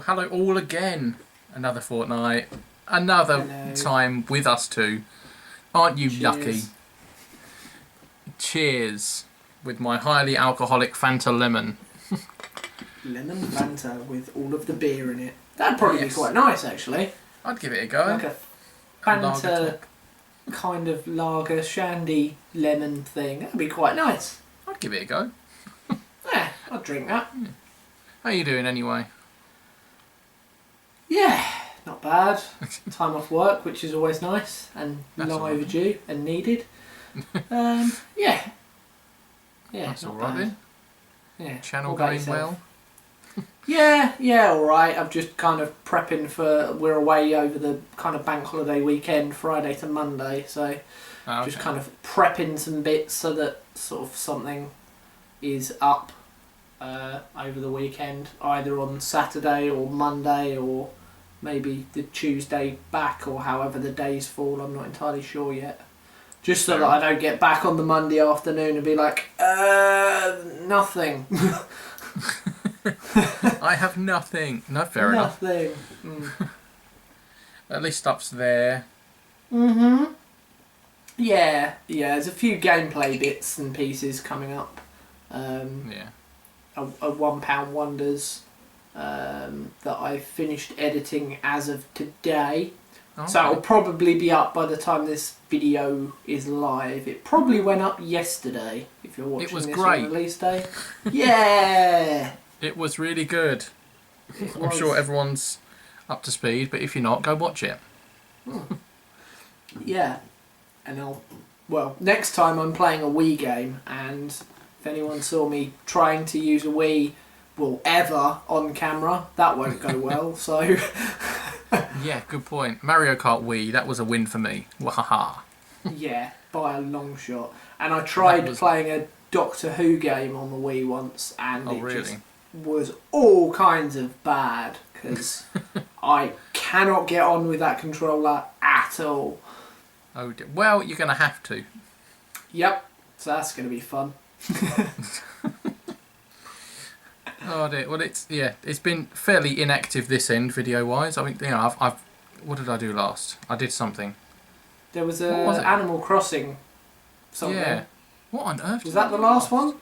Well, hello all again. Another fortnight. Another time with us two. Aren't you lucky? Cheers. With my highly alcoholic Fanta Lemon. Lemon Fanta with all of the beer in it. That'd probably be quite nice, actually. I'd give it a go. Like a Fanta kind of lager shandy lemon thing. That'd be quite nice. I'd give it a go. Yeah, I'd drink that. How you doing anyway? Yeah, not bad. Time off work, which is always nice and long overdue and needed. Yeah. That's not alright then. Yeah. Channel going well? Yeah, alright. I'm just kind of prepping for, we're away over the kind of bank holiday weekend, Friday to Monday, so just kind of prepping some bits so that sort of something is up over the weekend, either on Saturday or Monday or maybe the Tuesday back or however the days fall. I'm not entirely sure yet. Just so that I don't get back on the Monday afternoon and be like, nothing. I have nothing. No, fair enough. Nothing. At least stuff's there. Yeah, there's a few gameplay bits and pieces coming up. A £1 Wonders that I finished editing as of today. Okay. So it'll probably be up by the time this video is live. It probably went up yesterday if you're watching this on release day. Yeah! It was really good. I'm sure everyone's up to speed, but if you're not, go watch it. Yeah. And next time I'm playing a Wii game, and if anyone saw me trying to use a Wii, ever on camera, that won't go well, so... Yeah, good point. Mario Kart Wii, that was a win for me. Wahaha. Yeah, by a long shot. And I tried playing a Doctor Who game on the Wii once, and just was all kinds of bad, because I cannot get on with that controller at all. Oh dear. Well, you're going to have to. Yep, so that's going to be fun. Oh dear. Well, it's been fairly inactive this end, video-wise. I think I've what did I do last? I did something. There was Animal Crossing. Something. Yeah. What on earth? Was that the last one?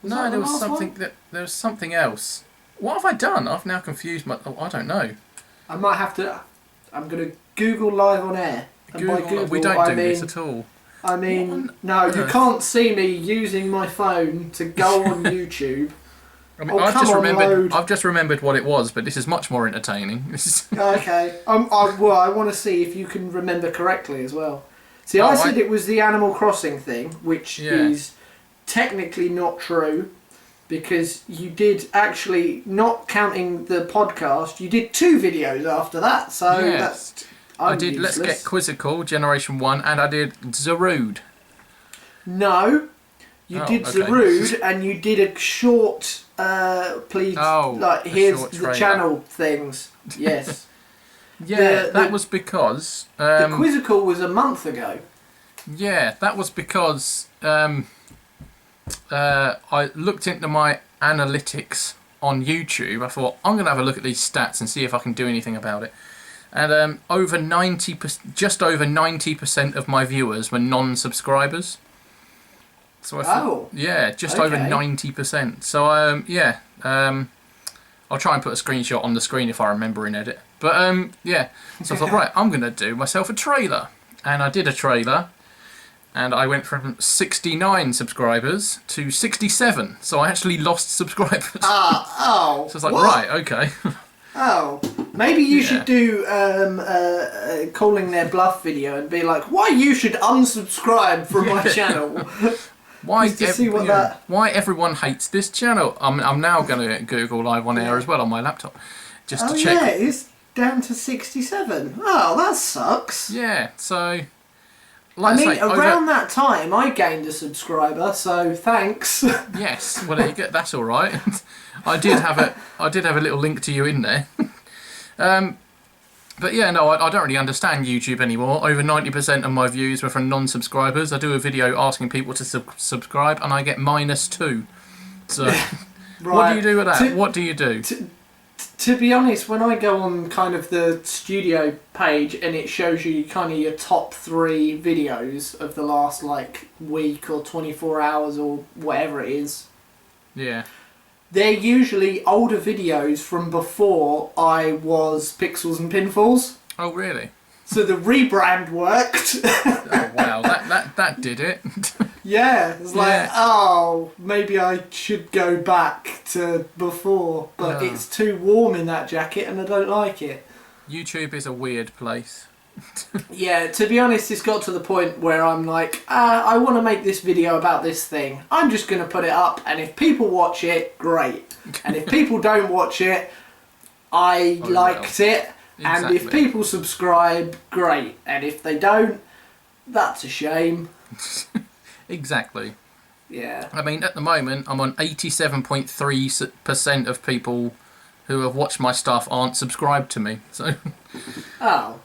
No, there was something there was something else. What have I done? I've now confused my. Oh, I don't know. I might have to. I'm going to Google live on air. And by Google, we don't do this at all. I mean, no, you can't see me using my phone to go on YouTube. I mean, I've just remembered what it was, but this is much more entertaining. Okay. I want to see if you can remember correctly as well. See, I said it was the Animal Crossing thing, which is technically not true, because you did actually, not counting the podcast, you did 2 videos after that, so that's I did Let's Get Quizzical, Generation 1, and I did Zarude. No. You did Zarude, and you did a short, please, here's the channel things. Yes. That was because... the Quizzical was a month ago. Yeah, that was because I looked into my analytics on YouTube. I thought, I'm going to have a look at these stats and see if I can do anything about it. And just over 90% of my viewers were non-subscribers. So I thought, just over 90%. So I'll try and put a screenshot on the screen if I remember in edit. But so I thought, right, I'm going to do myself a trailer, and I did a trailer, and I went from 69 subscribers to 67. So I actually lost subscribers. So I was like, right, okay. Maybe you should do calling their bluff video and be like, why you should unsubscribe from my channel. Why everyone hates this channel. I'm now going to Google live on air as well on my laptop, just to check. Yeah, it's down to 67. Oh, that sucks. Yeah, so... around that time I gained a subscriber, so thanks. Yes, well there you go. That's all right. I did have a little link to you in there. But yeah, no, I don't really understand YouTube anymore. Over 90% of my views were from non-subscribers. I do a video asking people to subscribe, and I get -2. So, what do you do with that? What do you do? To be honest, when I go on kind of the studio page and it shows you kind of your top 3 videos of the last like week or 24 hours or whatever it is. Yeah. They're usually older videos from before I was Pixels and Pinfalls. Oh, really? So the rebrand worked. Oh, wow. That did it. Yeah, it's like, oh, maybe I should go back to before, but it's too warm in that jacket and I don't like it. YouTube is a weird place. Yeah, to be honest, it's got to the point where I'm like, I want to make this video about this thing. I'm just going to put it up, and if people watch it, great. And if people don't watch it, I liked it. Exactly. And if people subscribe, great. And if they don't, that's a shame. Exactly. Yeah. I mean, at the moment, I'm on 87.3% of people who have watched my stuff aren't subscribed to me. So. Oh.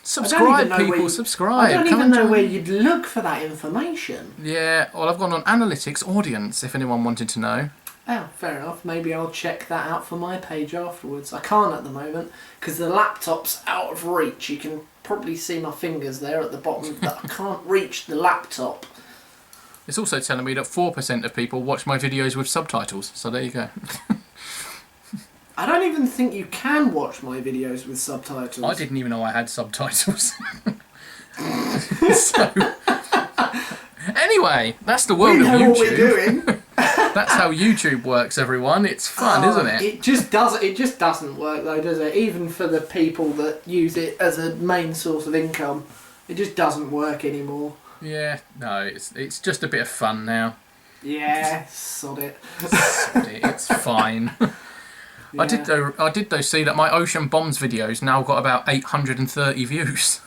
Subscribe, people, subscribe. I don't even know where you'd look for that information. Yeah, well, I've gone on analytics audience, if anyone wanted to know. Oh, fair enough. Maybe I'll check that out for my page afterwards. I can't at the moment because the laptop's out of reach. You can probably see my fingers there at the bottom, but I can't reach the laptop. It's also telling me that 4% of people watch my videos with subtitles, so there you go. I don't even think you can watch my videos with subtitles. I didn't even know I had subtitles. So, anyway, that's the world of YouTube. We know what we're doing. That's how YouTube works, everyone. It's fun, isn't it? It just doesn't work though, does it? Even for the people that use it as a main source of income, it just doesn't work anymore. Yeah, no, it's just a bit of fun now. Yeah, sod it. Sod it, it's fine. Yeah. I did though see that my Ocean Bombs videos now got about 830 views.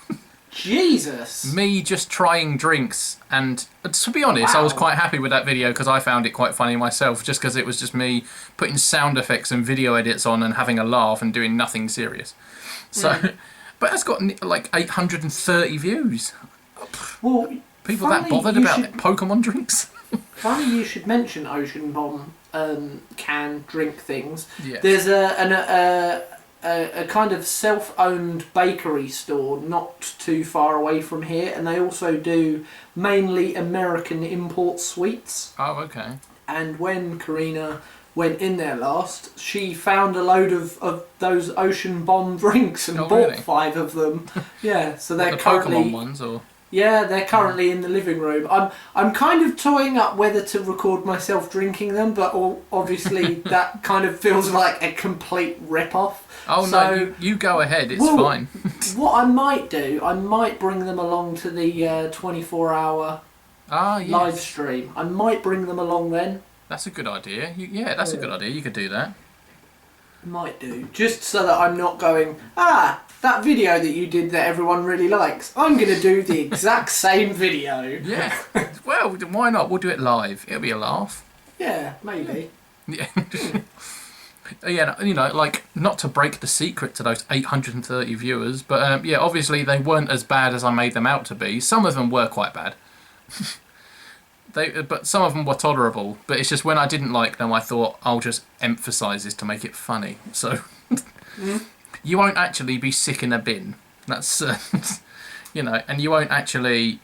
Jesus! Me just trying drinks, and to be honest, I was quite happy with that video because I found it quite funny myself, just because it was just me putting sound effects and video edits on and having a laugh and doing nothing serious. So, but that's got like 830 views. Well, people that bothered about Pokemon drinks. Funny you should mention Ocean Bomb can drink things. Yeah. There's a kind of self-owned bakery store not too far away from here, and they also do mainly American import sweets. Oh, okay. And when Karina went in there last, she found a load of those Ocean Bomb drinks and bought 5 of them. Yeah, so they're currently Pokemon ones, or. Yeah, they're currently in the living room. I'm kind of toying up whether to record myself drinking them, but obviously that kind of feels like a complete rip-off. Oh, so, no, you go ahead, it's fine. What I might do, I might bring them along to the 24-hour live stream. I might bring them along then. That's a good idea. That's a good idea. You could do that. Might do. Just so that I'm not going, that video that you did that everyone really likes, I'm going to do the exact same video. Yeah. Well, why not? We'll do it live. It'll be a laugh. Yeah, maybe. Yeah. Yeah, you know, like, not to break the secret to those 830 viewers, but yeah, obviously they weren't as bad as I made them out to be. Some of them were quite bad. But some of them were tolerable. But it's just when I didn't like them, I thought I'll just emphasise this to make it funny. So you won't actually be sick in a bin. That's you know, and you won't actually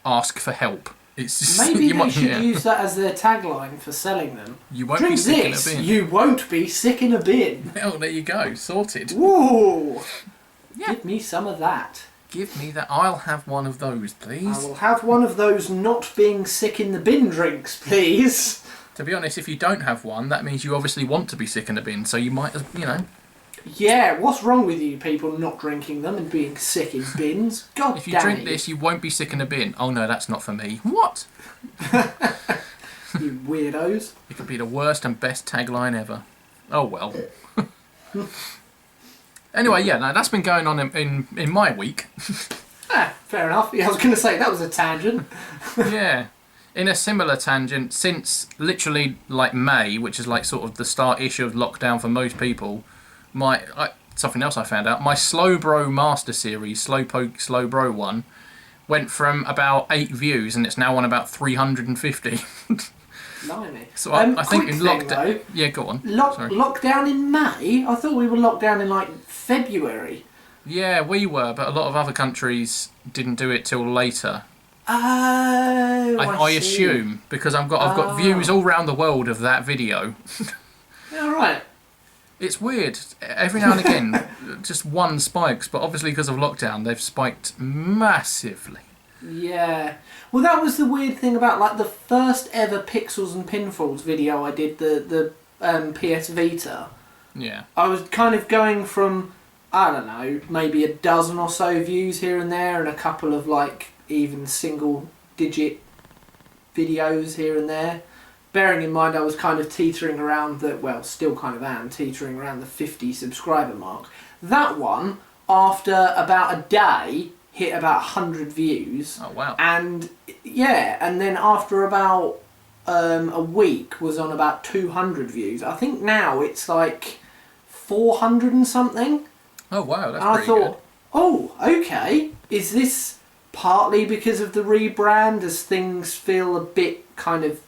ask for help. It's just, maybe they should use that as their tagline for selling them. You won't be sick in a bin. You won't be sick in a bin. Oh, there you go, sorted. Woo! Yeah. Give me some of that. Give me that. I'll have one of those, please. I will have one of those not being sick in the bin drinks, please. To be honest, if you don't have one, that means you obviously want to be sick in a bin, so you might, you know. Yeah, what's wrong with you people not drinking them and being sick in bins? God damn it. If you drink this, you won't be sick in a bin. Oh no, that's not for me. What? You weirdos. It could be the worst and best tagline ever. Oh well. Anyway, yeah, no, that's been going on in my week. Fair enough. Yeah, I was going to say, that was a tangent. Yeah. In a similar tangent, since literally like May, which is like sort of the start-ish of lockdown for most people, something else I found out, my Slow Bro Master Series, Slowpoke Slow Bro one, went from about 8 views and it's now on about 350. Blimey. So I think in lockdown. lockdown. Yeah, go on. Lockdown in May? I thought we were locked down in like February. Yeah, we were, but a lot of other countries didn't do it till later. Oh, I see. assume because I've got views all around the world of that video. All right. It's weird. Every now and again, just one spikes, but obviously because of lockdown, they've spiked massively. Yeah. Well, that was the weird thing about like the first ever Pixels and Pinfalls video I did, the PS Vita. Yeah. I was kind of going from, I don't know, maybe a dozen or so views here and there, and a couple of like even single digit videos here and there. Bearing in mind I was kind of teetering around still kind of am, teetering around the 50 subscriber mark. That one, after about a day, hit about 100 views. Oh, wow. And yeah, and then after about a week was on about 200 views. I think now it's like 400 and something. Oh, wow, that's and pretty I thought, oh, okay, is this partly because of the rebrand? Does things feel a bit kind of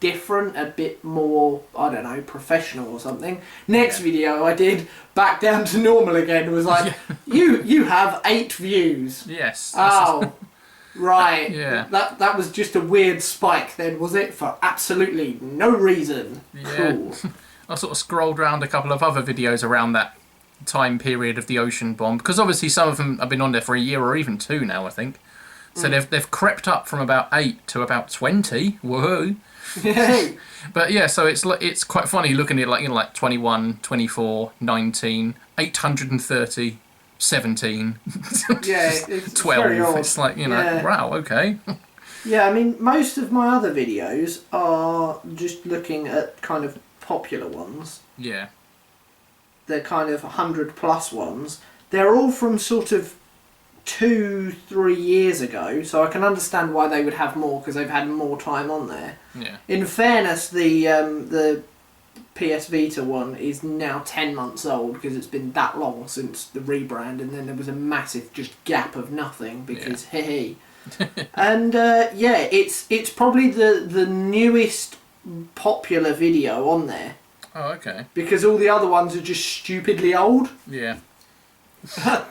different, a bit more, I don't know, professional or something? Next video I did, back down to normal again, was like, you have 8 views. Yes. Oh, right. Yeah. That was just a weird spike then, was it? For absolutely no reason. Yeah. Cool. I sort of scrolled around a couple of other videos around that time period of the ocean bomb, because obviously some of them have been on there for a year or even 2 now, I think. So they've crept up from about 8 to about 20. Woohoo! But yeah, so it's quite funny looking at it, like, you know, like 21, 24, 19, 830, 17, Yeah, it's 12. very odd. It's like, you know, Yeah. wow, okay. Yeah, I mean, most of my other videos are just looking at kind of popular ones. Yeah. They're kind of 100+ ones. They're all from sort of 2-3 years ago, so I can understand why they would have more, because they've had more time on there. Yeah. In fairness, the PS Vita one is now 10 months old, because it's been that long since the rebrand, and then there was a massive just gap of nothing because hey. And yeah, it's probably the newest popular video on there. Oh, okay. Because all the other ones are just stupidly old. Yeah. I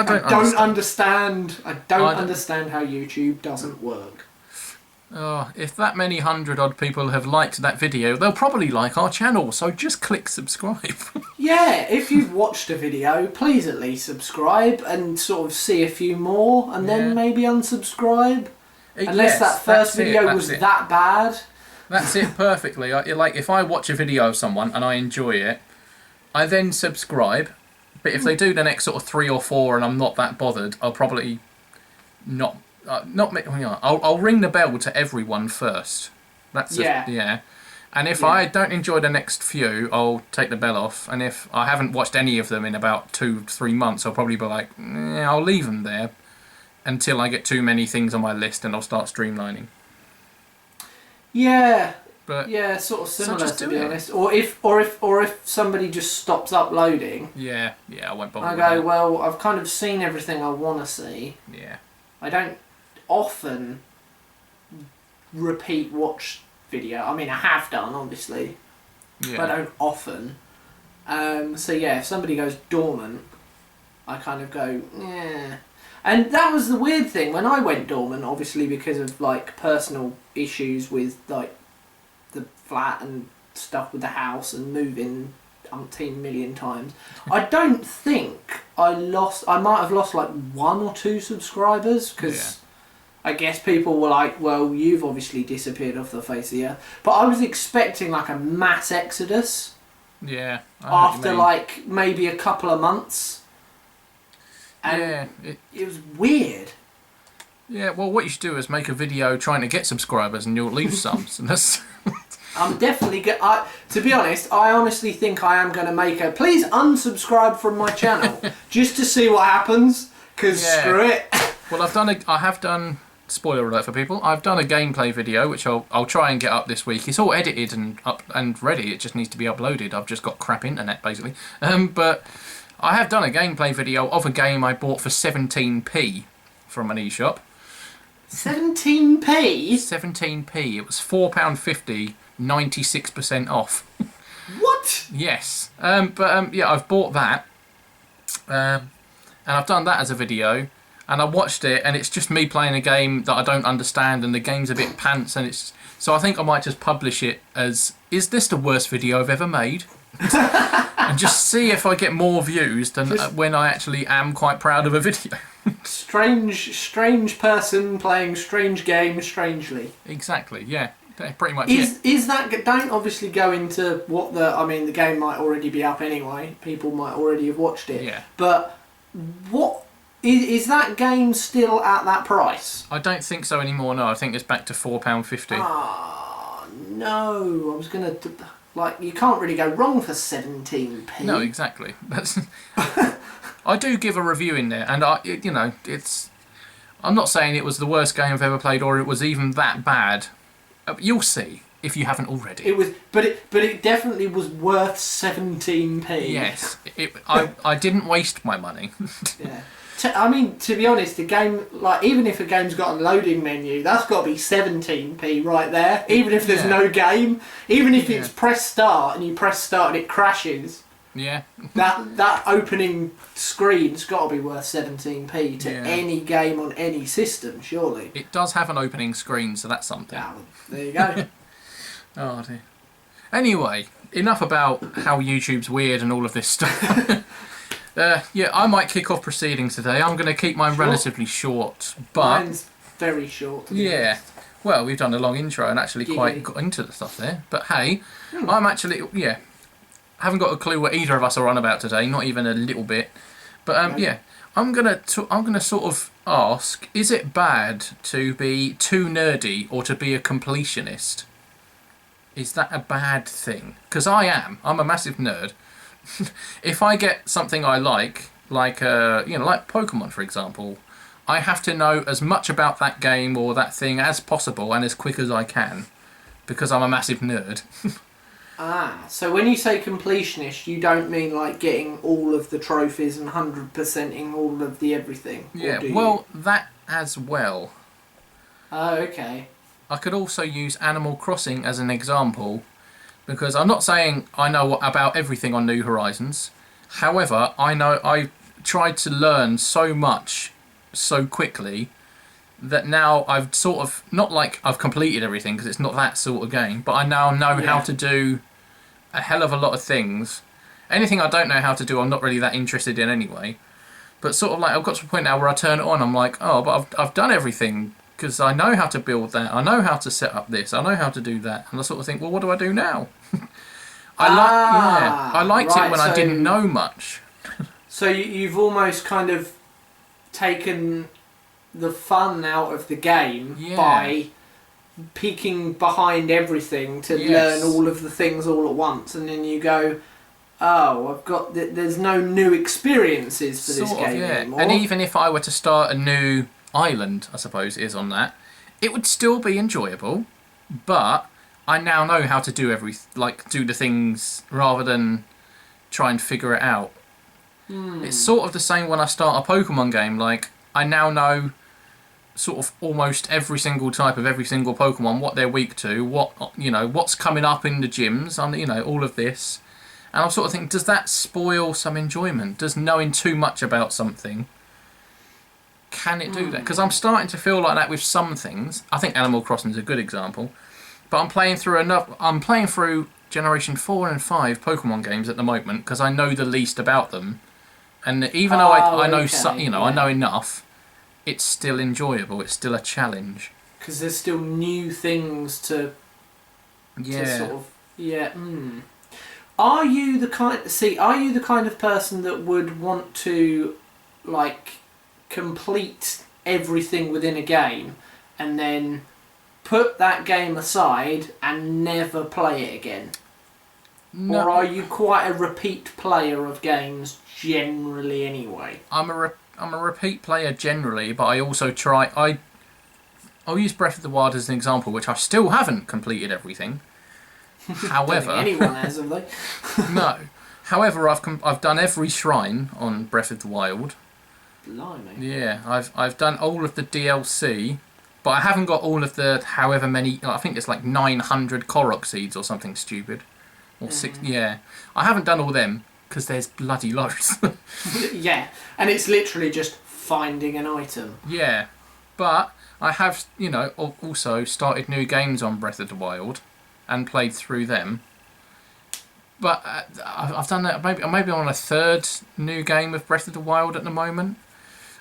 don't understand. understand how YouTube doesn't work. Oh, if that many 100-odd people have liked that video, they'll probably like our channel, so just click subscribe. Yeah, if you've watched a video, please at least subscribe and sort of see a few more, and then maybe unsubscribe. Unless that first video was that bad. That's it perfectly. Like, if I watch a video of someone and I enjoy it, I then subscribe. But if they do the next sort of 3 or 4 and I'm not that bothered, I'll probably not. I'll ring the bell to everyone first. That's yeah. And if I don't enjoy the next few, I'll take the bell off. And if I haven't watched any of them in about 2-3 months, I'll probably be like, I'll leave them there until I get too many things on my list, and I'll start streamlining. Yeah. But yeah, sort of similar, so to be honest. Or if somebody just stops uploading. Yeah, I won't bother. I go, well, I've kind of seen everything I want to see. Yeah. I don't often repeat watch video. I mean, I have done, obviously, but I don't often. So yeah, if somebody goes dormant, I kind of go, yeah. And that was the weird thing when I went dormant, obviously because of like personal issues with like the flat and stuff with the house and moving umpteen million times. I don't think I might have lost like 1 or 2 subscribers, because I guess people were like, well, you've obviously disappeared off the face of the earth. But I was expecting like a mass exodus. Yeah. After like maybe a couple of months. And it was weird. Yeah, well, what you should do is make a video trying to get subscribers, and you'll lose some. So that's. I'm definitely to be honest, I honestly think I am going to make a please unsubscribe from my channel just to see what happens. Because screw it. Well, I have done. Spoiler alert for people. I've done a gameplay video which I'll try and get up this week. It's all edited and up and ready. It just needs to be uploaded. I've just got crap internet basically. But I have done a gameplay video of a game I bought for 17p from an eShop. 17p? 17p. It was £4.50, 96% off. What? Yes. Yeah, I've bought that. And I've done that as a video. And I watched it, and it's just me playing a game that I don't understand, and the game's a bit pants, and it's... So I think I might just publish it as, is this the worst video I've ever made? And just see if I get more views than when I actually am quite proud of a video. Strange person playing strange game strangely. Exactly, yeah. Pretty much Is that... Don't obviously go into what the... I mean, the game might already be up anyway. People might already have watched it. Yeah. But what... Is that game still at that price? I don't think so anymore, no. I think it's back to £4.50. Ah, no. I was going to... Like, you can't really go wrong for 17p. No, exactly. That's... I do give a review in there, and it's... I'm not saying it was the worst game I've ever played, or it was even that bad. You'll see, if you haven't already. It was, but it definitely was worth 17p. Yes. I didn't waste my money. Yeah. I mean, to be honest, the game, like, even if a game's got a loading menu, that's got to be 17p right there. Even if there's no game, even if it's press start and you press start and it crashes. Yeah. that opening screen's got to be worth 17p to any game on any system, surely. It does have an opening screen, so that's something. Yeah, well, there you go. Oh dear. Anyway, enough about how YouTube's weird and all of this stuff. Yeah, I might kick off proceedings today. I'm going to keep mine relatively short, but... Mine's very short. Yeah. Well, we've done a long intro and actually quite got into the stuff there. But hey, I'm actually... Yeah. Haven't got a clue what either of us are on about today, not even a little bit. But yeah, I'm gonna sort of ask: is it bad to be too nerdy or to be a completionist? Is that a bad thing? Because I am. I'm a massive nerd. If I get something I like Pokemon, for example, I have to know as much about that game or that thing as possible and as quick as I can, because I'm a massive nerd. So when you say completionist, you don't mean like getting all of the trophies and 100%ing all of the everything? Yeah, well, that as well. Oh, okay. I could also use Animal Crossing as an example, because I'm not saying I know about everything on New Horizons. However, I tried to learn so much so quickly that now I've sort of, not like I've completed everything, because it's not that sort of game, but I now know how to do a hell of a lot of things. Anything I don't know how to do, I'm not really that interested in anyway. But sort of like, I've got to a point now where I turn it on, I'm like, oh, but I've done everything, because I know how to build that, I know how to set up this, I know how to do that, and I sort of think, well, what do I do now? I liked it when I didn't know much. So you've almost kind of taken the fun out of the game by peeking behind everything to learn all of the things all at once, and then you go, oh, there's no new experiences for this game anymore. And even if I were to start a new island, I suppose it is on that, it would still be enjoyable, but I now know how to do do the things rather than try and figure it out. It's sort of the same when I start a Pokemon game. Like, I now know sort of almost every single type of every single Pokemon, what they're weak to, what's coming up in the gyms, all of this. And I'm sort of thinking, does that spoil some enjoyment? Does knowing too much about something, can it do that? Because I'm starting to feel like that with some things. I think Animal Crossing is a good example. But I'm playing through Generation 4 and 5 Pokemon games at the moment because I know the least about them. And even though I know I know enough, it's still enjoyable. It's still a challenge. Because there's still new things to sort of Are you the kind of person that would want to complete everything within a game and then put that game aside and never play it again? No. Or are you quite a repeat player of games generally anyway? I'm a repeat player generally, but I also I'll use Breath of the Wild as an example, which I still haven't completed everything. However, don't think anyone has, have they? No. However, I've done every shrine on Breath of the Wild. Blimey. Yeah, I've done all of the DLC, But I haven't got all of the however many. I think it's like 900 Korok seeds or something stupid, or six. Yeah, I haven't done all them because there's bloody loads. Yeah, and it's literally just finding an item. Yeah, but I have, also started new games on Breath of the Wild and played through them. But I've done that. Maybe I'm on a third new game of Breath of the Wild at the moment.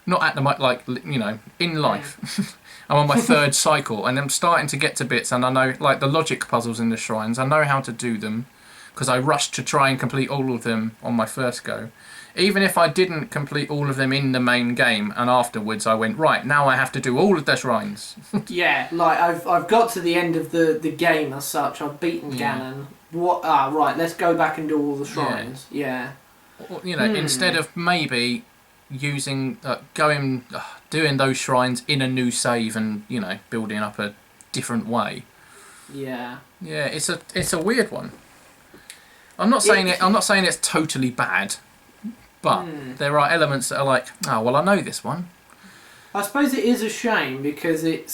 Not at the in life. I'm on my third cycle, and I'm starting to get to bits, and I know like the logic puzzles in the shrines. I know how to do them because I rushed to try and complete all of them on my first go. Even if I didn't complete all of them in the main game, and afterwards I went, right, now I have to do all of the shrines. Yeah, like I've got to the end of the game as such. I've beaten Ganon. Right, let's go back and do all the shrines. Yeah. Instead of maybe using doing those shrines in a new save and building up a different way. Yeah. Yeah, it's a weird one. I'm not saying it's totally bad, but there are elements that are like, oh well, I know this one. I suppose it is a shame because it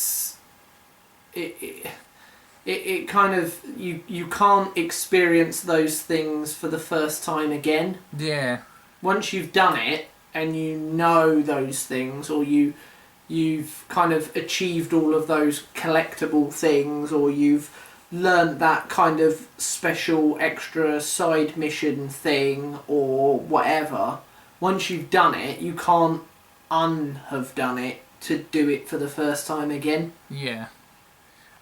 kind of you can't experience those things for the first time again. Yeah. Once you've done it and you know those things, or you've kind of achieved all of those collectible things, or you've learned that kind of special extra side mission thing or whatever, once you've done it, you can't have done it to do it for the first time again. Yeah.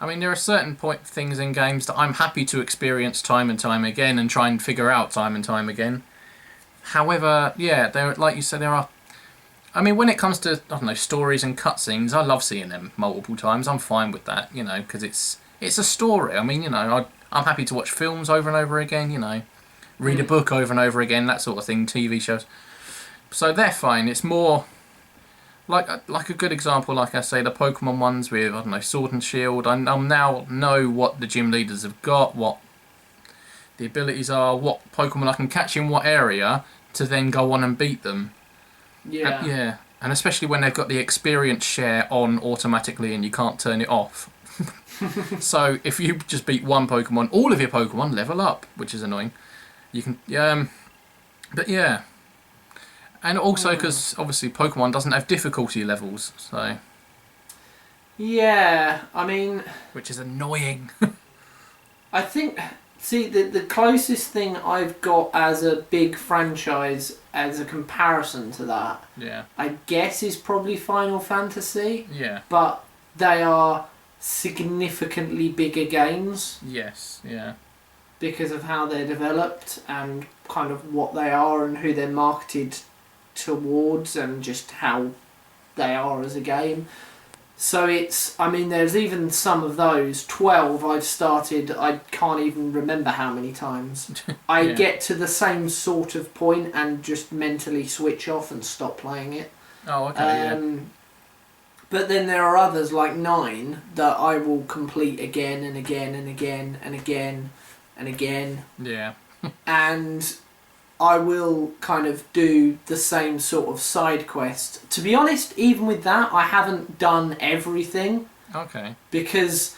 I mean, there are certain things in games that I'm happy to experience time and time again and try and figure out time and time again. However, yeah, like you said, there are... I mean, when it comes to, I don't know, stories and cutscenes, I love seeing them multiple times. I'm fine with that, because it's a story. I mean, I'm happy to watch films over and over again, read a book over and over again, that sort of thing, TV shows. So they're fine. It's more... Like a good example, like I say, the Pokemon ones with, I don't know, Sword and Shield. I now know what the gym leaders have got, what the abilities are, what Pokemon I can catch in what area to then go on and beat them. Yeah. Yeah. And especially when they've got the experience share on automatically and you can't turn it off. So if you just beat one Pokemon, all of your Pokemon level up, which is annoying. You can, but yeah. And also because obviously Pokemon doesn't have difficulty levels, so... Yeah, I mean... Which is annoying. I think... See, the closest thing I've got as a big franchise as a comparison to that, I guess, is probably Final Fantasy. Yeah. But they are significantly bigger games. Yes, yeah. Because of how they're developed and kind of what they are and who they're marketed towards and just how they are as a game. So there's even some of those. 12 I've started, I can't even remember how many times. I get to the same sort of point and just mentally switch off and stop playing it. Oh, okay, But then there are others, like 9, that I will complete again and again and again and again and again. Yeah. And I will kind of do the same sort of side quest. To be honest, even with that, I haven't done everything. Okay. Because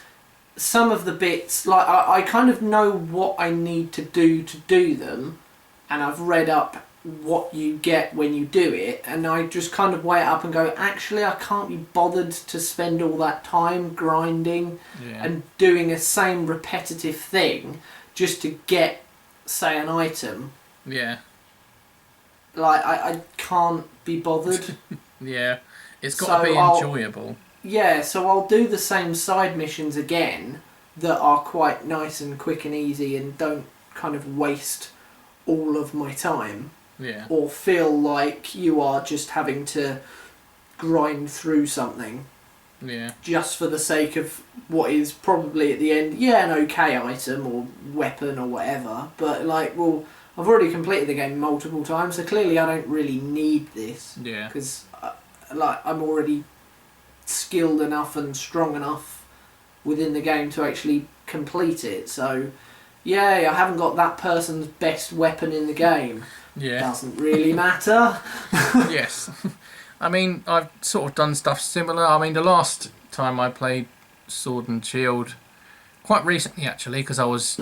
some of the bits, like, I kind of know what I need to do them, and I've read up what you get when you do it, and I just kind of weigh it up and go, actually, I can't be bothered to spend all that time grinding and doing a same repetitive thing just to get, say, an item. Yeah. Like, I can't be bothered. Yeah. It's got to be enjoyable. Yeah, so I'll do the same side missions again that are quite nice and quick and easy and don't kind of waste all of my time. Yeah. Or feel like you are just having to grind through something. Yeah. Just for the sake of what is probably at the end, an okay item or weapon or whatever. But like, well, I've already completed the game multiple times, so clearly I don't really need this. Yeah. Because I'm already skilled enough and strong enough within the game to actually complete it. So, I haven't got that person's best weapon in the game. Yeah. Doesn't really matter. Yes. I mean, I've sort of done stuff similar. I mean, the last time I played Sword and Shield. Quite recently, actually, because I was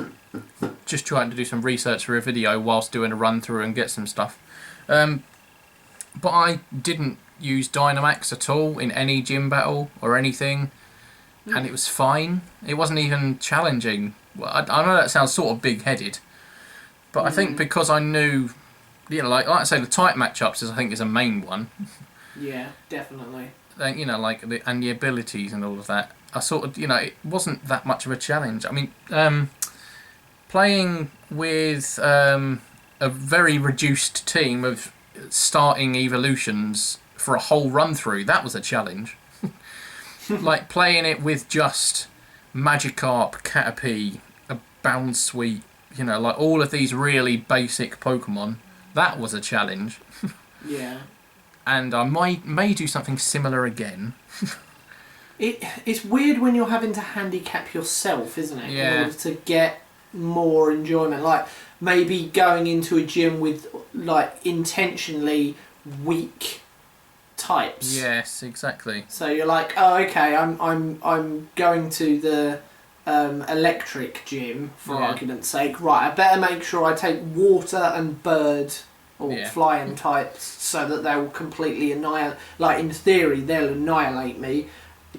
just trying to do some research for a video whilst doing a run through and get some stuff. But I didn't use Dynamax at all in any gym battle or anything, and it was fine. It wasn't even challenging. Well, I know that sounds sort of big-headed, but I think because I knew, like I say, the type matchups I think is a main one. Yeah, definitely. Like and the abilities and all of that. I sort of, it wasn't that much of a challenge. I mean, playing with a very reduced team of starting evolutions for a whole run through, that was a challenge. Like playing it with just Magikarp, Caterpie, a Bounsweet, like all of these really basic Pokemon, that was a challenge. Yeah. And I may do something similar again. It's weird when you're having to handicap yourself, isn't it? Yeah. In order to get more enjoyment. Like, maybe going into a gym with, like, intentionally weak types. Yes, exactly. So you're like, oh, okay, I'm going to the electric gym, for argument's sake. Right, I better make sure I take water and bird or flying types so that they will completely annihilate. Like, in theory, they'll annihilate me.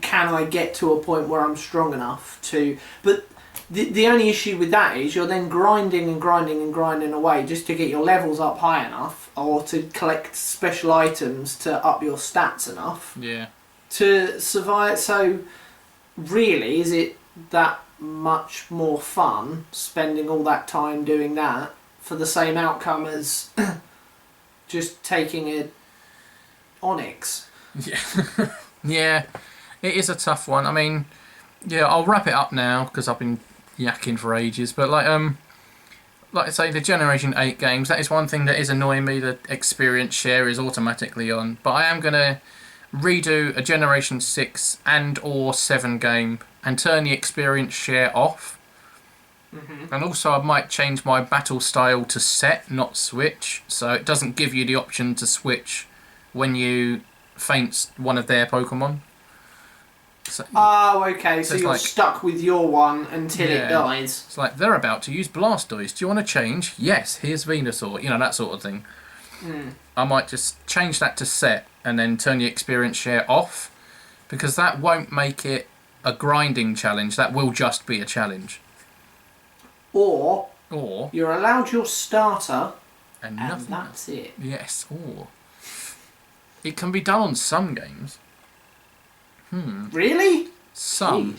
Can I get to a point where I'm strong enough to... But the only issue with that is you're then grinding and grinding and grinding away just to get your levels up high enough or to collect special items to up your stats enough to survive. So really, is it that much more fun spending all that time doing that for the same outcome as just taking a Onyx? Yeah. Yeah. It is a tough one. I mean, I'll wrap it up now because I've been yakking for ages. But like I say, the Generation 8 games, that is one thing that is annoying me. The experience share is automatically on. But I am going to redo a Generation 6 and or 7 game and turn the experience share off. Mm-hmm. And also I might change my battle style to set, not switch. So it doesn't give you the option to switch when you faint one of their Pokemon. So, okay, so you're like, stuck with your one until it dies. It's like, they're about to use Blastoise. Do you want to change? Yes, here's Venusaur. That sort of thing. I might just change that to set and then turn the experience share off, because that won't make it a grinding challenge. That will just be a challenge. Or you're allowed your starter and that's it. Yes, or it can be done on some games. Really? Some.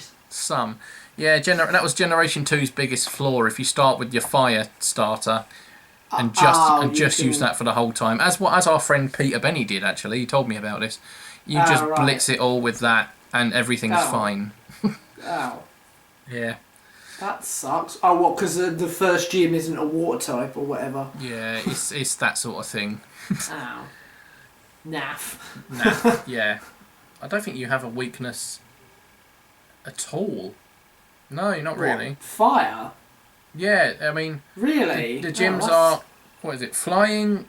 Yeah, that was Generation 2's biggest flaw. If you start with your fire starter and just use that for the whole time, as our friend Peter Benny did, actually, he told me about this. You just blitz it all with that, and everything's fine. Yeah. That sucks. Oh, what? Because the first gym isn't a water type or whatever. Yeah, it's that sort of thing. Ow. Naff. Naff. Yeah. I don't think you have a weakness at all. No, not really. Fire? Yeah, I mean... Really? The gyms are... What is it? Flying,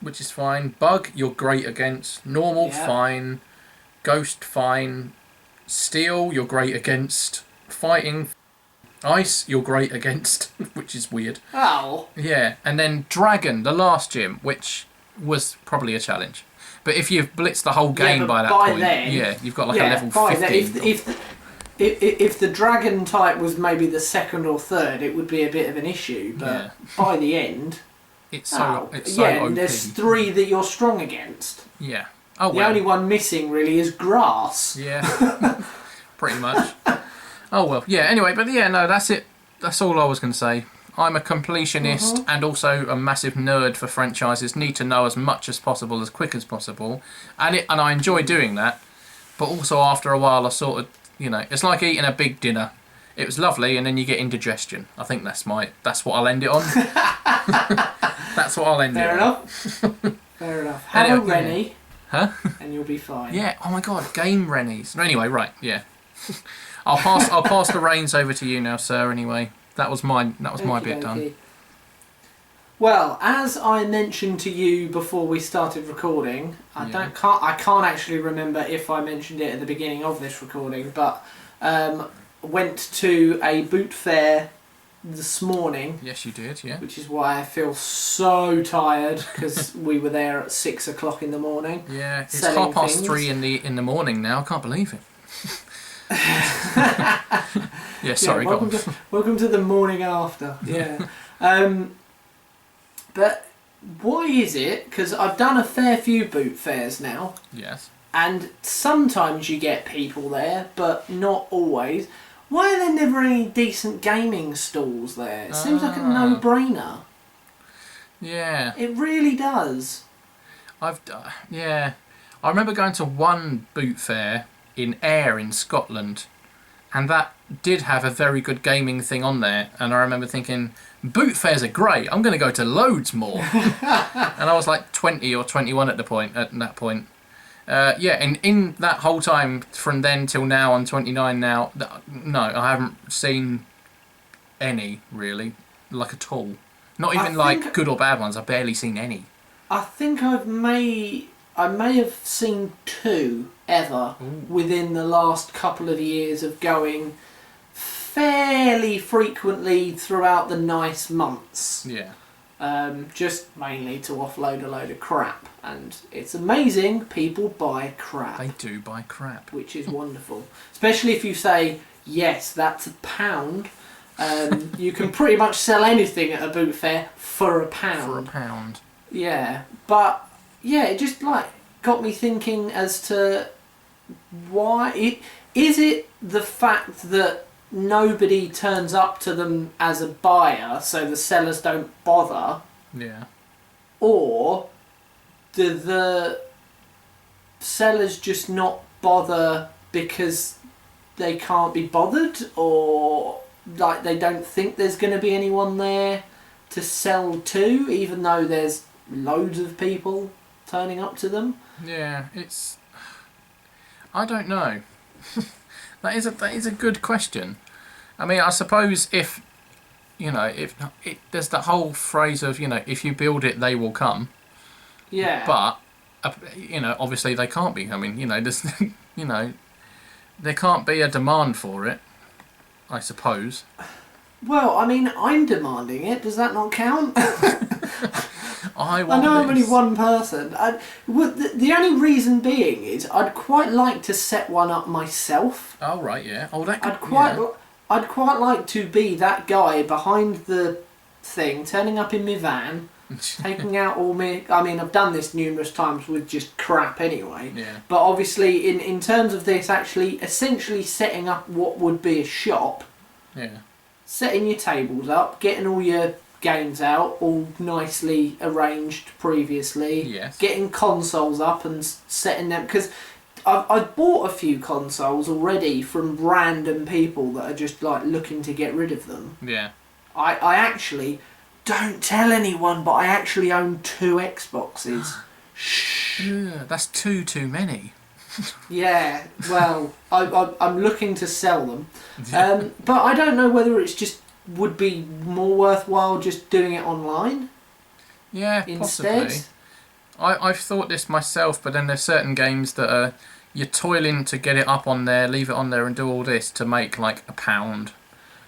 which is fine. Bug, you're great against. Normal, fine. Ghost, fine. Steel, you're great against. Fighting. Ice, you're great against, which is weird. Oh. Yeah, and then Dragon, the last gym, which was probably a challenge. But if you've blitzed the whole game by that point, you've got like a level 15. If the dragon type was maybe the second or third, it would be a bit of an issue. But by the end, it's so OP. And there's 3 that you're strong against. Yeah. The only one missing really is grass. Yeah. Pretty much. Oh well. Yeah. Anyway, but no, that's it. That's all I was going to say. I'm a completionist and also a massive nerd for franchises. Need to know as much as possible, as quick as possible, and I enjoy doing that. But also after a while, I sort of, it's like eating a big dinner. It was lovely, and then you get indigestion. I think that's what I'll end it on. That's what I'll end it on. Fair enough. Have a Rennie, and you'll be fine. Yeah. Oh my God, game Rennies. Anyway, right. Yeah. I'll pass the reins over to you now, sir. Anyway. That was my bit done. Well, as I mentioned to you before we started recording, I can't actually remember if I mentioned it at the beginning of this recording, but went to a boot fair this morning. Yes, you did, yeah. Which is why I feel so tired, because we were there at 6 o'clock in the morning. Yeah, it's 3:30 in the morning now. I can't believe it. Yeah, sorry. Welcome to the morning after. Yeah. But why is it? Because I've done a fair few boot fairs now. Yes. And sometimes you get people there, but not always. Why are there never any decent gaming stalls there? It seems like a no-brainer. Yeah. It really does. Yeah. I remember going to one boot fair in Ayr in Scotland, and that did have a very good gaming thing on there, and I remember thinking, boot fairs are great, I'm going to go to loads more. And I was like 20 or 21 at that point. Yeah, and in that whole time, from then till now, I'm 29 now, no, I haven't seen any, really, like at all. Not even like good or bad ones, I've barely seen any. I think I may have seen 2 ever within the last couple of years of going fairly frequently throughout the nice months. Yeah. Just mainly to offload a load of crap. And it's amazing, people buy crap. They do buy crap. Which is wonderful. Especially if you say, yes, that's £1. You can pretty much sell anything at a boot fair for £1. For £1. Yeah, but yeah, it just like got me thinking as to why is it the fact that nobody turns up to them as a buyer, so the sellers don't bother. Yeah. Or do the sellers just not bother because they can't be bothered, or like they don't think there's going to be anyone there to sell to, even though there's loads of people turning up to them? Yeah, I don't know. That is a good question. I mean, I suppose if there's the whole phrase of, if you build it, they will come. Yeah. But obviously they can't be coming. There's there can't be a demand for it, I suppose. Well, I mean, I'm demanding it. Does that not count? I know I'm only one person. The only reason being is I'd quite like to set one up myself. Oh right, yeah. Oh, that could, I'd quite like to be that guy behind the thing, turning up in my van, taking out all my... I mean, I've done this numerous times with just crap anyway. Yeah. But obviously, in terms of this, actually, essentially setting up what would be a shop. Yeah. Setting your tables up, getting all your games out, all nicely arranged previously. Yes. Getting consoles up and setting them... Because I've bought a few consoles already from random people that are just like looking to get rid of them. Yeah. I actually, don't tell anyone, but I actually own 2 Xboxes. Shh. Yeah, that's too many. Yeah, well, I'm looking to sell them. But I don't know whether it's just would be more worthwhile just doing it online. Yeah, instead. Possibly. I've thought this myself, but then there's certain games that you're toiling to get it up on there, leave it on there and do all this to make like £1.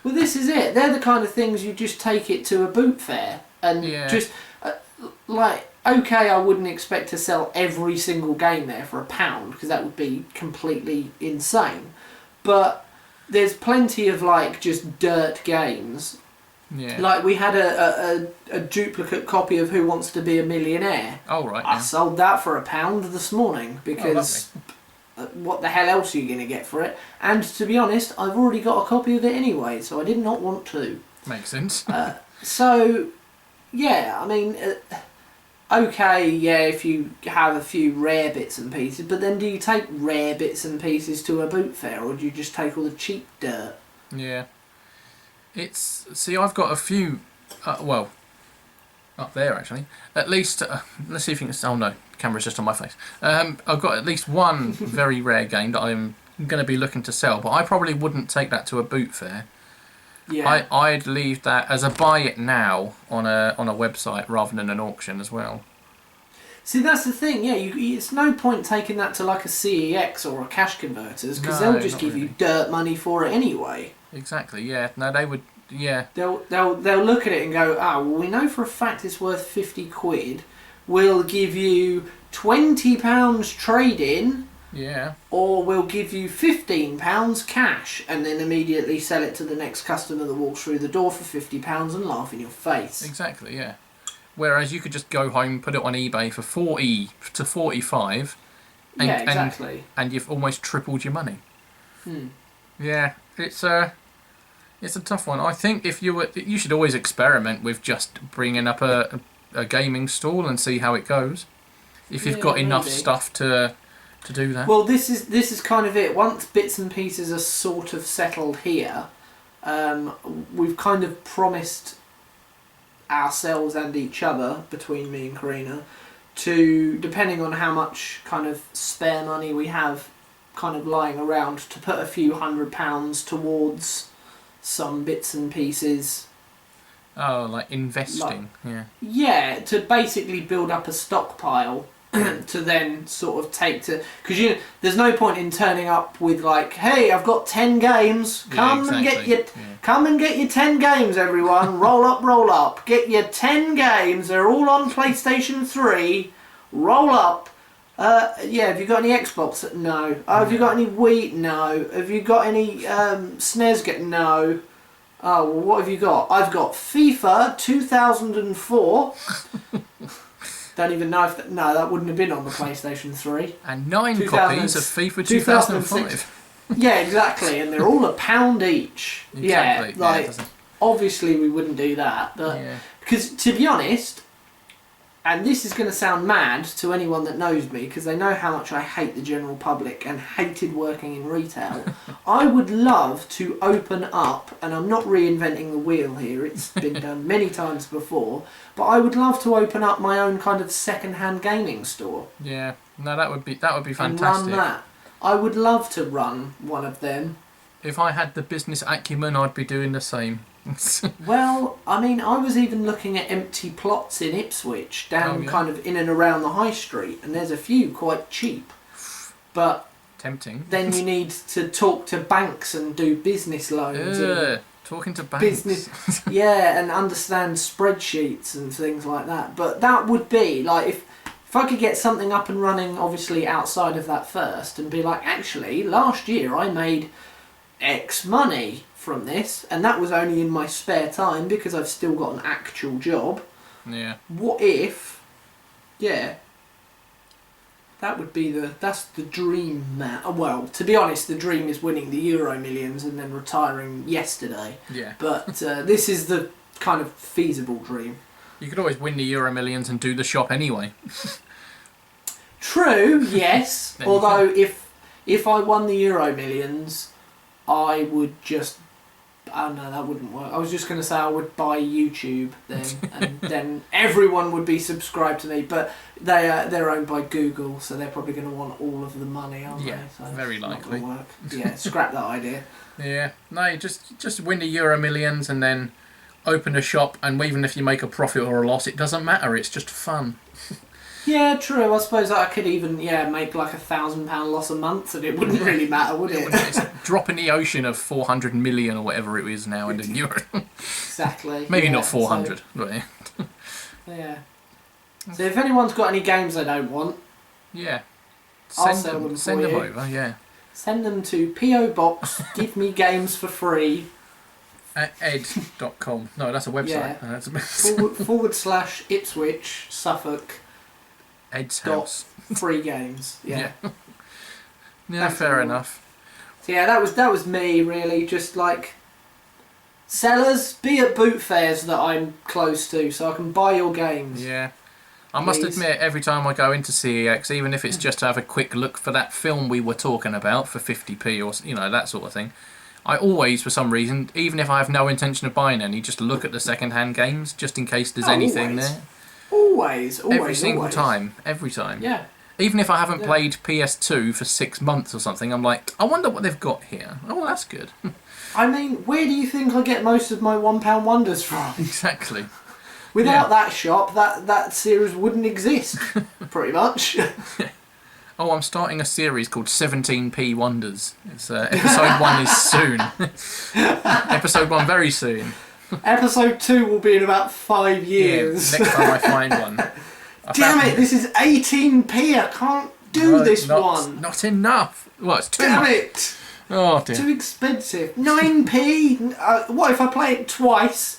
Well, this is it. They're the kind of things you just take it to a boot fair and just okay, I wouldn't expect to sell every single game there for £1 because that would be completely insane. But there's plenty of like just dirt games. Yeah. Like we had a duplicate copy of Who Wants to Be a Millionaire. Oh right. I sold that for £1 this morning because what the hell else are you going to get for it? And to be honest, I've already got a copy of it anyway, so I did not want to. Makes sense. So, yeah, I mean, okay, yeah, if you have a few rare bits and pieces, but then do you take rare bits and pieces to a boot fair, or do you just take all the cheap dirt? Yeah. See, I've got a few, up there actually. At least, let's see if you can. Oh no, the camera's just on my face. I've got at least one very rare game that I'm going to be looking to sell, but I probably wouldn't take that to a boot fair. Yeah. I'd leave that as a buy it now on a website rather than an auction as well. See, that's the thing. Yeah, it's no point taking that to like a CEX or a cash converters because they'll just give you dirt money for it anyway. Exactly. Yeah. No, they would. Yeah. They'll look at it and go, well, we know for a fact it's worth 50 quid. We'll give you £20 trade-in. Yeah. Or we'll give you £15 cash and then immediately sell it to the next customer that walks through the door for £50 and laugh in your face. Exactly, yeah. Whereas you could just go home, put it on eBay for 40 to 45 and, yeah, exactly. And you've almost tripled your money. Yeah, it's a tough one. I think you should always experiment with just bringing up a gaming stall and see how it goes. If you've got enough stuff to do that. Well, this is kind of it. Once bits and pieces are sort of settled here, we've kind of promised ourselves and each other, between me and Karina, to, depending on how much kind of spare money we have kind of lying around, to put a few £100 towards some bits and pieces. Oh, like investing, yeah. Yeah, to basically build up a stockpile to then sort of take to... Because there's no point in turning up with like, hey, I've got 10 games. Come and get your 10 games, everyone. Roll up. Get your 10 games. They're all on PlayStation 3. Roll up. Yeah, have you got any Xbox? No. Have you got any Wii? No. Have you got any SNES? No. Oh, well, what have you got? I've got FIFA 2004. Don't even know if that wouldn't have been on the PlayStation 3. And 9 copies of FIFA 2005. Yeah, exactly, and they're all £1 each. Exactly. Yeah, like obviously we wouldn't do that, but because to be honest, and this is going to sound mad to anyone that knows me, because they know how much I hate the general public and hated working in retail. I would love to open up, and I'm not reinventing the wheel here, it's been done many times before, but I would love to open up my own kind of second-hand gaming store. Yeah, no, that would be fantastic. And run that. I would love to run one of them. If I had the business acumen, I'd be doing the same. Well, I mean, I was even looking at empty plots in Ipswich, down kind of in and around the high street, and there's a few quite cheap. But tempting. Then you need to talk to banks and do business loans. Talking to banks. Yeah, and understand spreadsheets and things like that. But that would be, like, if I could get something up and running, obviously, outside of that first, and be like, actually, last year I made X money from this, and that was only in my spare time because I've still got an actual job. Yeah. What if... Yeah. That would be that's the dream, man. Well, to be honest, the dream is winning the Euro Millions and then retiring yesterday. Yeah. But this is the kind of feasible dream. You could always win the Euro Millions and do the shop anyway. True, yes. Although if I won the Euro Millions, I would just... Oh no, that wouldn't work. I was just going to say I would buy YouTube then, and then everyone would be subscribed to me. But they're owned by Google, so they're probably going to want all of the money, aren't they? So very likely. Not work. Yeah, scrap that idea. Yeah, no, just win the Euro Millions and then open a shop, and even if you make a profit or a loss, it doesn't matter. It's just fun. Yeah, true. I suppose I could even make like £1,000 loss a month, and it wouldn't really matter, would it? It's a drop in the ocean of 400 million or whatever it is now in the euro. Exactly. Maybe not 400. But yeah. So if anyone's got any games they don't want, I'll sell them for you. Over. Yeah. Send them to PO Box. Give me games for free. At ed.com. No, that's a website. Yeah. / Ipswich, Suffolk. Ed's house. Free games. Yeah. Yeah, fair enough. So yeah, that was me really. Just like sellers, be at boot fairs that I'm close to, so I can buy your games. Yeah. I must admit, every time I go into CEX, even if it's just to have a quick look for that film we were talking about for 50p or that sort of thing, I always, for some reason, even if I have no intention of buying any, just look at the second-hand games just in case there's anything there. Always. Every single time. Every time. Yeah. Even if I haven't played PS2 for 6 months or something, I'm like, I wonder what they've got here. Oh, that's good. I mean, where do you think I get most of my £1 wonders from? Exactly. Without that shop, that series wouldn't exist, pretty much. Oh, I'm starting a series called 17p Wonders. It's episode 1 is soon. Episode 1 very soon. Episode 2 will be in about 5 years. Yeah, next time I find one. Damn it, this is 18p. I can't do this one. Not enough. Well, it's too Damn much. it. Oh dear. Too expensive. 9p. What if I play it twice?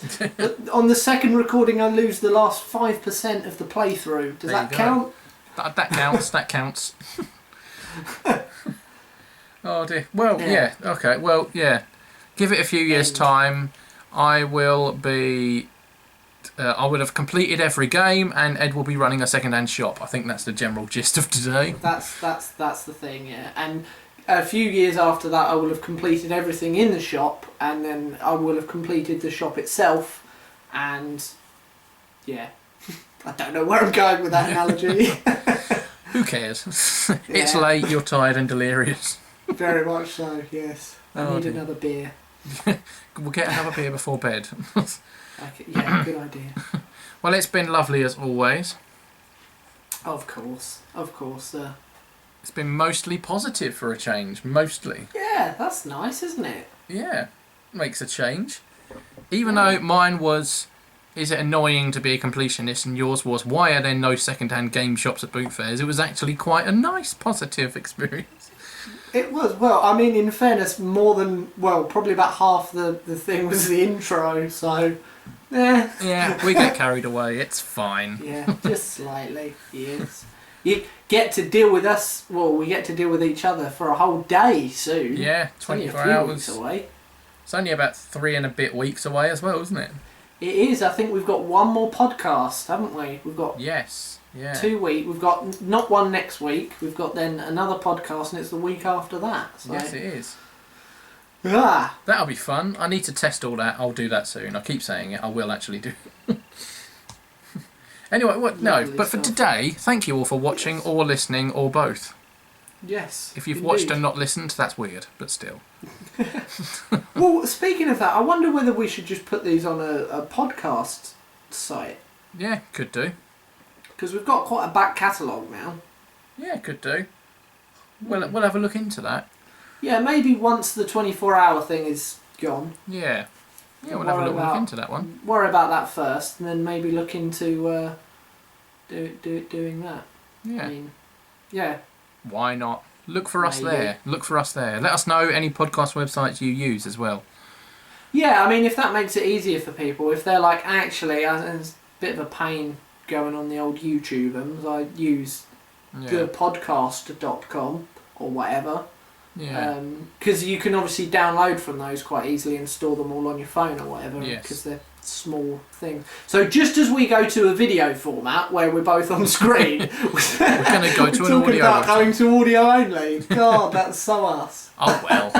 On the second recording, I lose the last 5% of the playthrough. Does that count? That counts. That counts. Oh dear. Well, yeah. Okay. Well, yeah. Give it a few years' time. I will be. I would have completed every game, and Ed will be running a second-hand shop. I think that's the general gist of today. That's the thing, yeah. And a few years after that, I will have completed everything in the shop, and then I will have completed the shop itself. And yeah, I don't know where I'm going with that analogy. Who cares? It's late. You're tired and delirious. Very much so. Yes. I need another beer. We'll get another beer before bed. Yeah, good idea. Well, it's been lovely as always. Of course. It's been mostly positive for a change. Mostly. Yeah, that's nice, isn't it? Yeah, makes a change. Even though mine was, is it annoying to be a completionist, and yours was, why are there no second-hand game shops at boot fairs? It was actually quite a nice, positive experience. It was. Well, I mean, in fairness, probably about half the thing was the intro, so... Yeah, we get carried away. It's fine. Yeah, just slightly. Yes. You get to deal with us. Well, we get to deal with each other for a whole day soon. Yeah, 24 hours weeks away. It's only about 3 and a bit weeks away as well, isn't it? It is. I think we've got one more podcast, haven't we? We've got 2 weeks. We've got not one next week. We've got then another podcast, and it's the week after that. So. Yes, it is. Ah. That'll be fun. I need to test all that. I'll do that soon. I keep saying it. I will actually do it. Anyway, but for today, thank you all for watching or listening or both. Yes. If you've watched and not listened, that's weird, but still. Well, speaking of that, I wonder whether we should just put these on a podcast site. Yeah, could do. Because we've got quite a back catalogue now. Yeah, could do. We'll have a look into that. Yeah, maybe once the 24-hour thing is gone. Yeah, we'll have a little look into that one. Worry about that first, and then maybe look into doing that. Yeah. I mean, yeah. Why not? Look for us there. Look for us there. Let us know any podcast websites you use as well. Yeah, I mean, if that makes it easier for people, if they're like, actually, it's a bit of a pain going on the old YouTube, and I use thepodcast.com or whatever. Yeah. Because you can obviously download from those quite easily and store them all on your phone or whatever. Yes. Because they're small things. So just as we go to a video format where we're both on screen, we're going to go to an audio. Talking about going to audio only. God, that's so us. Oh well.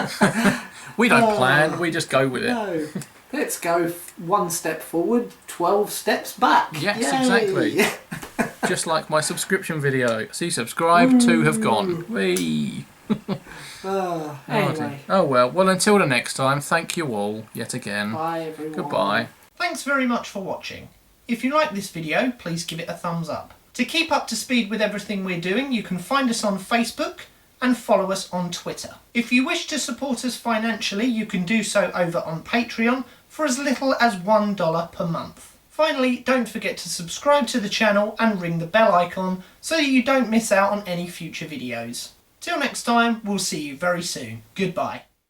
We don't plan. We just go with it. No. Let's go one step forward, 12 steps back. Yes, Yay. exactly. Just like my subscription video. See, subscribe, 2 have gone. Whee! Anyway. Oh well. Well, until the next time, thank you all yet again. Bye everyone. Goodbye. Thanks very much for watching. If you like this video, please give it a thumbs up. To keep up to speed with everything we're doing, you can find us on Facebook and follow us on Twitter. If you wish to support us financially, you can do so over on Patreon for as little as $1 per month. Finally, don't forget to subscribe to the channel and ring the bell icon so that you don't miss out on any future videos. Till next time, we'll see you very soon. Goodbye.